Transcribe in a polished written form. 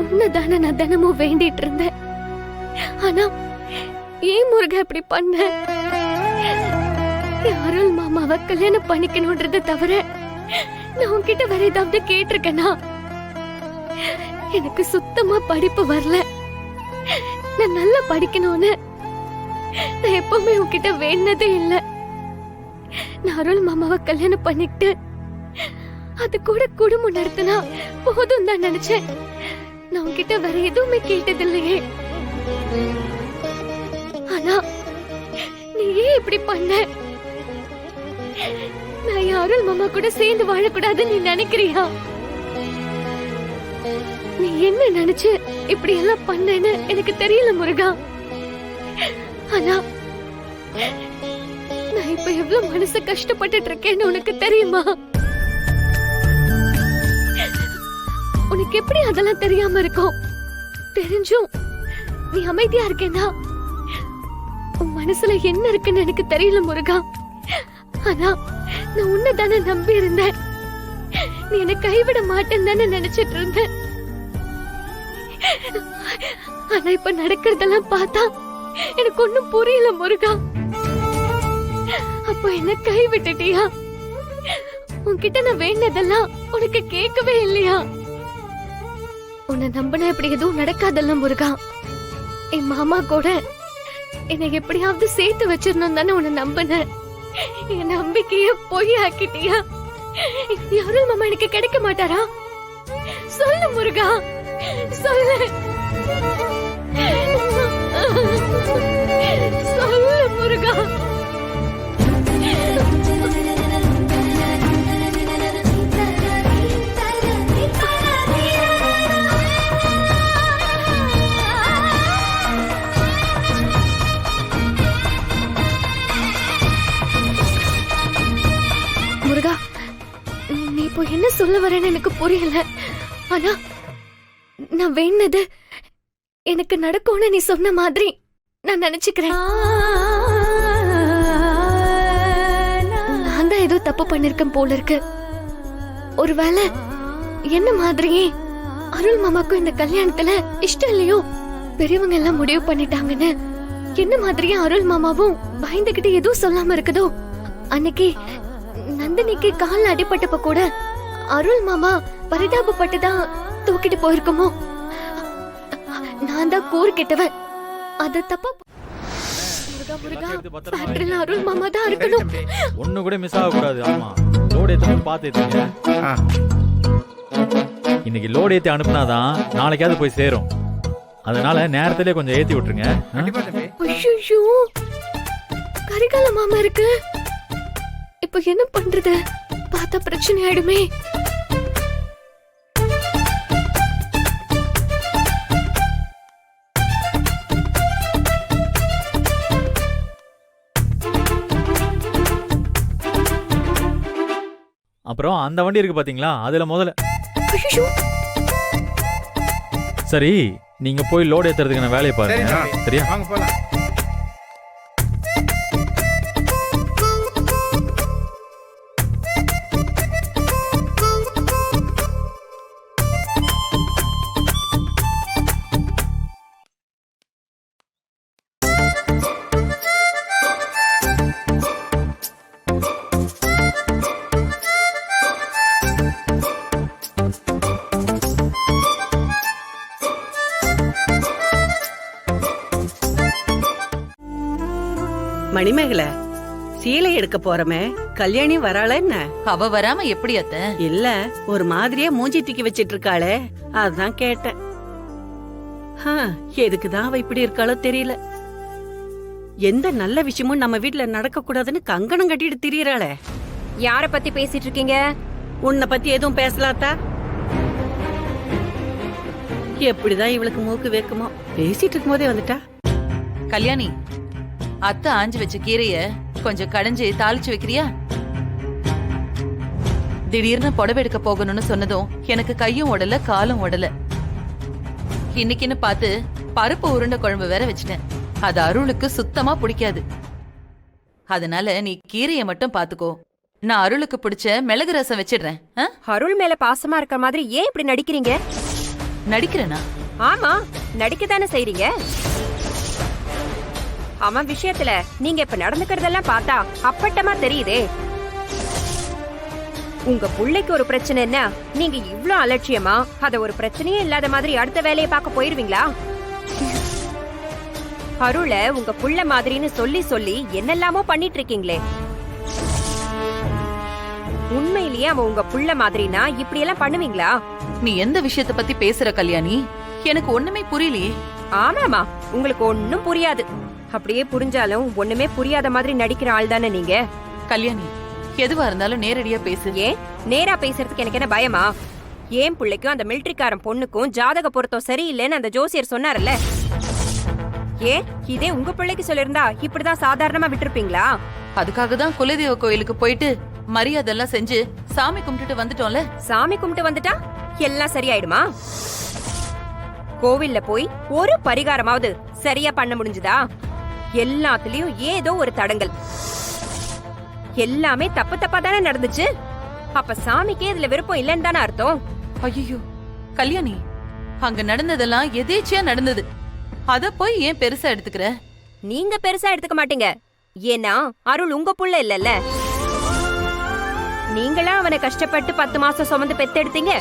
உன்னதான நான் தினமும் வேண்டிட்டு இருந்தேன். ஆனா ஏன் முருகா இப்படி பண்ண? அருள் மாமாவை கல்யாணம் பண்ணிக்கணும்ன்றத தவிர நான் உன்கிட்ட வேற ஏதாவது கேட்டிருக்கேனா? எனக்கு சுத்தமா படிப்பு வரல. நான் நல்லா படிக்கணும்னு நான் எப்பவுமே உன்கிட்ட வேண்டதே இல்லை. நான் அருள் மாமாவை கல்யாணம் பண்ணிக்கிட்டு அது கூட குடும்பம் நடத்தினா போதும் தான் நினைச்சேன். நான் உன்கிட்ட வேற எதுவுமே கேட்டதில்லையே. ஆனா நீ ஏன் இப்படி பண்ண? நான் அருள் மாமா கூட சேர்ந்து வாழக்கூடாதுன்னு நீ நினைக்கிறியா? நீ என்ன நினைச்சு இப்படி எல்லாம் பண்ணேன்னு எனக்கு தெரியல முருகா. ஆனா நான் இப்ப எவ்வளவு மனசு கஷ்டப்பட்டுட்டு இருக்கேன்னு உனக்கு தெரியுமா? உனக்கு எப்படி அதெல்லாம் தெரியாம இருக்கும்? தெரிஞ்சும் நீ அமைதியா இருக்கேனா? உன் மனசுல என்ன இருக்குன்னு எனக்கு தெரியல முருகா. ஆனா நான் உன்னைதானே நம்பி இருந்தேன். நீ என்னை கைவிட மாட்டேன்னு தானே நினைச்சிட்டு இருந்த. ஆனா இப்ப நடக்கிறதெல்லாம் பார்த்தா எனக்கு ஒண்ணும் புரியல முருகா. அப்போ என்ன கைவிட்டுட்டியா? உன்கிட்ட நான் வேண்டதெல்லாம் உனக்கு கேட்கவே இல்லையா? உன்னை நம்பின இப்படி எதுவும் நடக்காதல்ல முருகா. என் மாமா கூட என்னை எப்படியாவது சேர்த்து வச்சிடணும் தானே உன்னை நம்பின. என் நம்பிக்கைய பொய் ஆக்கிட்டியா? அருள் மாமா எனக்கு கிடைக்க மாட்டாரா? சொல்லு முருகா, சொல்லு சொல்லு முருகா. முருகா, நீ இப்போ என்ன சொல்ல வரேன்னு எனக்கு புரியல. ஆனா நான் வேண்டது எனக்கு நடக்கும்னு நீ சொன்ன மாதிரி நான் நினைச்சுக்கிறேன். நான் தான் ஏதோ தப்பு பண்ணிருக்கேன் போல இருக்கு. ஒருவேளை என்ன மாதிரியே அருள் மாமாக்கும் இந்த கல்யாணத்துல இஷ்டம் இல்லையோ? பெரியவங்க எல்லாம் முடிவு பண்ணிட்டாங்கன்னு என்ன மாதிரியே அருள் மாமாவும் பயந்துகிட்டு எதுவும் சொல்லாம இருக்குதோ? அன்னைக்கு நந்தினிக்கு கால் அடிபட்டப்ப கூட அருள் மாமா பரிதாபப்பட்டுதான் தூக்கிட்டு போயிருக்குமோ? நான் தான் கூறுகிட்டவன். அது தப்பா. அருள் மாமா தான் இருக்கணும். ஒண்ணு கூட மிஸ் ஆக கூடாது. ஆமா, லோட் ஏத்த பாத்து ஏத்துங்க. இன்னைக்கு லோட் ஏத்தி அனுப்புனாதான் நாளைக்காவது போய் சேரும். அதனால நேரத்திலே கொஞ்சம் ஏத்தி விட்டுருங்க. ஐயோ, கரிகால மாமா இருக்கு. இப்ப என்ன பண்றது? பார்த்தா பிரச்சனை ஆயிடுமே. அப்புறம் அந்த வண்டி இருக்கு பாத்தீங்களா, அதுல முதல்ல. ஐயோ, சரி, நீங்க போய் லோட் ஏத்துறதுக்கு நான் வேலையை பாருங்க. சரியா? வாங்க போலாம். மணிமேகலை, சீலை எடுக்க போறமே, கல்யாணி வராள என்ன? அவ வராம எப்படி அத்த? இல்ல, ஒரு மாதிரியா மூஞ்சி தூக்கி வச்சிட்டு இருக்காளே, அதான் கேட்டேன். எதுக்குதான் அவ இப்படி இருக்காளோ தெரியல. எந்த நல்ல விஷயமும் நம்ம வீட்டுல நடக்க கூடாதுன்னு கங்கணம் கட்டிட்டு திரியறாளே. யார பத்தி பேசிட்டு இருக்கீங்க? உன்னை பத்தி எதுவும் பேசலாத்தா? எப்படிதான் இவளுக்கு மூக்கு வேக்குமோ, பேசிட்டு இருக்கும் போதே வந்துட்டா. கல்யாணி, அத்தை ஆஞ்சு வச்ச கீரைய கொஞ்சம் கடைஞ்சு தாளிச்சு வைக்கிறியா? திடீர்னு புடவை எடுக்க போகணும்னு சொன்னதும் எனக்கு கையும் ஓடல காலும் ஓடல. இன்னைக்குன்னு பார்த்து பருப்பு உருண்டை குழம்பு வேற வச்சிட்டேன். அது அருளுக்கு சுத்தமா பிடிக்காது. அதனால நீ கீரைய மட்டும் பாத்துக்கோ. நான் அருளுக்கு பிடிச்ச மிளகு ரசம் வச்சிடுறேன். அருள் மேல பாசமா இருக்க மாதிரி ஏன் இப்படி நடிக்கிறீங்க? நடிக்கிறேனா? ஆமா, நடிக்கத்தானே செய்றீங்க. அவன் விஷயத்துல நீங்க இப்ப நடந்துக்கிறதெல்லாம் பார்த்தா அப்பட்டமா தெரியுதே. உங்க புள்ளைக்கு ஒரு பிரச்சனைன்னா நீங்க இவ்ளோ அலட்சியமா அத ஒரு பிரச்சனையே இல்லாத மாதிரி அடுத்த வேலையை பார்க்க போயிருவீங்களா? அருள உங்க புள்ள மாதிரின்னு சொல்லி சொல்லி என்னெல்லாமோ பண்ணிட்டு இருக்கீங்களே. உண்மையிலேயே அவன் உங்க புள்ள மாதிரினா இப்படி எல்லாம் பண்ணுவீங்களா? நீ எந்த விஷயத்த பத்தி பேசுற கல்யாணி? எனக்கு ஒண்ணுமே புரியலையே. ஆமாமா, உங்களுக்கு ஒண்ணும் புரியாது. அப்படியே புரிஞ்சாலும் ஒண்ணுமே புரியாத மாதிரி நடிக்கிற ஆள் தானே நீங்க. கல்யாணி, எதுவா இருந்தாலும் நேரடியா பேசு. ஏன் நேரா பேசுறதுக்கு எனக்கு என்ன பயமா? ஏன் பிள்ளைக்கும் அந்த மிலிட்டரிக்காரன் பொண்ணுக்கும் ஜாதக பொருத்தம் சரியில்லைன்னு அந்த ஜோசியர் சொன்னார்ல. ஏன் இதே உங்க பிள்ளைக்கு சொல்லிருந்தா இப்படிதான் சாதாரணமா விட்டுருப்பீங்களா? அதுக்காக தான் குலதெய்வ கோயிலுக்கு போயிட்டு மரியாதை எல்லாம் செஞ்சு சாமி கும்பிட்டுட்டு வந்துட்டோம்ல. சாமி கும்பிட்டு வந்துட்டா எல்லாம் சரியாயிடுமா? கோவில்ல போய் ஒரு பரிகாரமாவது சரியா பண்ண முடிஞ்சுதா? எல்லாத்துலயும் ஏதோ ஒரு தடங்கல். எல்லாமே தப்பு தப்பா தானே நடந்துச்சு. அப்ப சாமிக்கே இதுல விருப்பம் இல்லைன்னு தானே அர்த்தம். ஐயோ கல்யாணி, அங்க நடந்ததெல்லாம் எதேச்சியா நடந்தது. அத போய் ஏன் பெருசா எடுத்துக்கிற? நீங்க பெருசா எடுத்துக்க மாட்டீங்க. ஏன்னா அருள் உங்க புள்ள இல்லல்ல. நீங்களா அவனை கஷ்டப்பட்டு 10 மாசம் சுமந்து பெத்தெடுத்தீங்க.